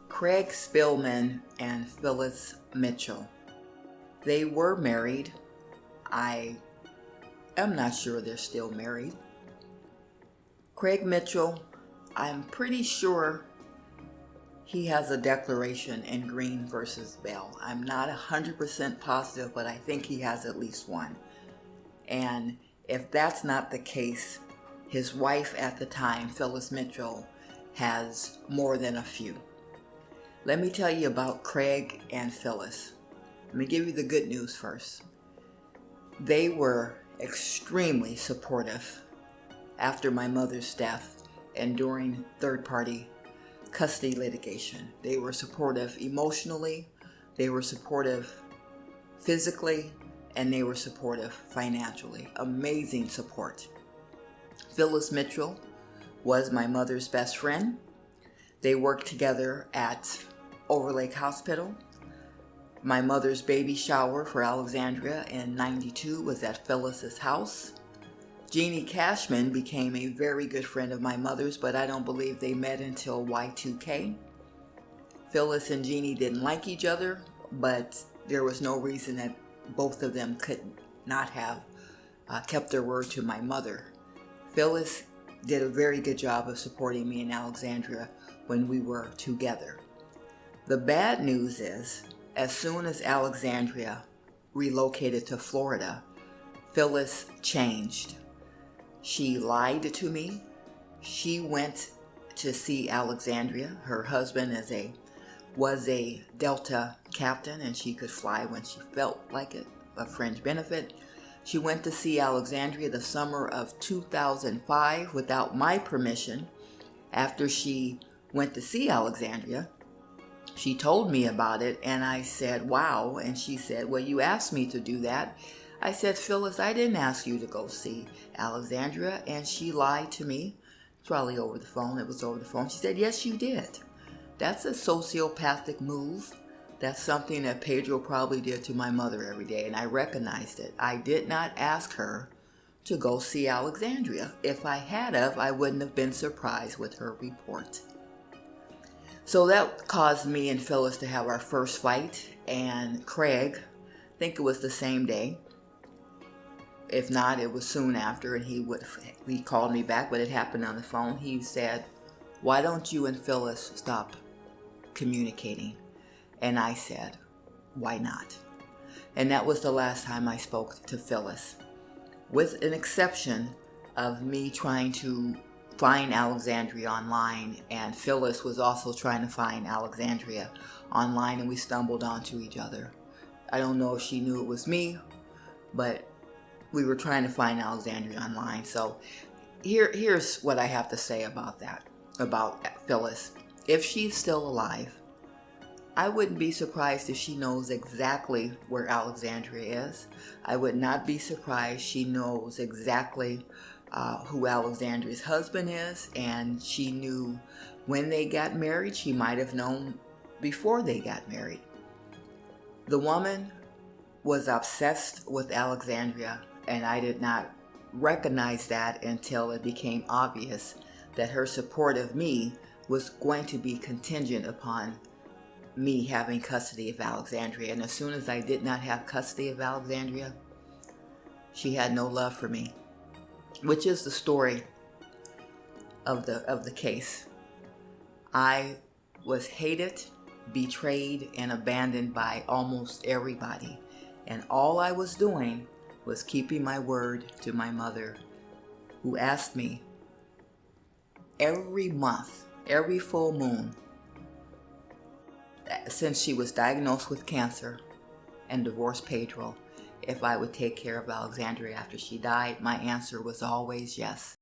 Craig Spielmann and Phyllis Mitchell. They were married. I am not sure they're still married. Craig Mitchell, I'm pretty sure he has a declaration in Green versus Bell. I'm not 100% positive, but I think he has at least one. And if that's not the case, his wife at the time, Phyllis Mitchell, has more than a few. Let me tell you about Craig and Phyllis. Let me give you the good news first. They were extremely supportive after my mother's death and during third-party custody litigation. They were supportive emotionally, they were supportive physically, and they were supportive financially. Amazing support. Phyllis Mitchell was my mother's best friend. They worked together at Overlake Hospital. My mother's baby shower for Alexandria in '92 was at Phyllis's house. Jeannie Cashman became a very good friend of my mother's, but I don't believe they met until Y2K. Phyllis and Jeannie didn't like each other, but there was no reason that both of them could not have kept their word to my mother. Phyllis did a very good job of supporting me in Alexandria when we were together. The bad news is, as soon as Alexandria relocated to Florida, Phyllis changed. She lied to me. She went to see Alexandria. Her husband was a Delta captain, and she could fly when she felt like it, a fringe benefit. She went to see Alexandria the summer of 2005 without my permission. After she went to see Alexandria, she told me about it, and I said, wow. And she said, well, you asked me to do that. I said, Phyllis, I didn't ask you to go see Alexandria. And she lied to me, probably over the phone. It was over the phone. She said, yes, you did. That's a sociopathic move. That's something that Pedro probably did to my mother every day, and I recognized it. I did not ask her to go see Alexandria. If I had of, I wouldn't have been surprised with her report. So that caused me and Phyllis to have our first fight, and Craig, I think it was the same day. If not, it was soon after, and he called me back, but it happened on the phone. He said, why don't you and Phyllis stop communicating? And I said, why not? And that was the last time I spoke to Phyllis, with an exception of me trying to find Alexandria online, and Phyllis was also trying to find Alexandria online, and we stumbled onto each other. I don't know if she knew it was me, but we were trying to find Alexandria online. So here's what I have to say about that, about Phyllis. If she's still alive, I wouldn't be surprised if she knows exactly where Alexandria is. I would not be surprised she knows exactly who Alexandria's husband is, and she knew when they got married. She might have known before they got married. The woman was obsessed with Alexandria, and I did not recognize that until it became obvious that her support of me was going to be contingent upon me having custody of Alexandria. And as soon as I did not have custody of Alexandria, she had no love for me, which is the story of the case. I was hated, betrayed, and abandoned by almost everybody, and all I was doing was keeping my word to my mother, who asked me every month, every full moon, since she was diagnosed with cancer and divorced Pedro, if I would take care of Alexandria after she died. My answer was always yes.